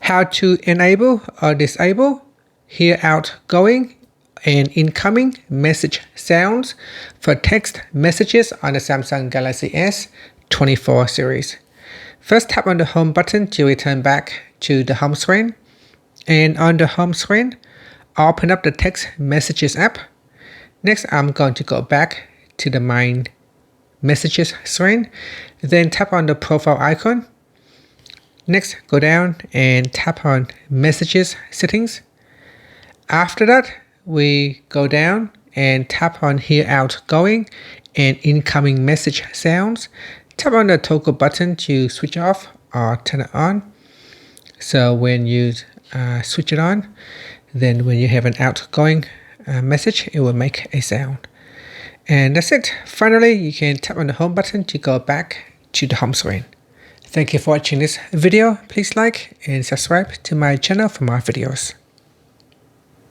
how to enable or disable hear outgoing and incoming message sounds for text messages on the Samsung Galaxy S24 series. First, tap on the home button to return back to the home screen. And on the home screen, open up the text messages app. Next, I'm going to go back to the main messages screen. Then tap on the profile icon. Next, go down and tap on messages settings. After that, we go down and tap on hear outgoing and incoming message sounds. Tap on the toggle button to switch off or turn it on. So when you switch it on, then when you have an outgoing message, it will make a sound. And that's it. Finally, you can tap on the home button to go back to the home screen. Thank you for watching this video. Please like and subscribe to my channel for more videos.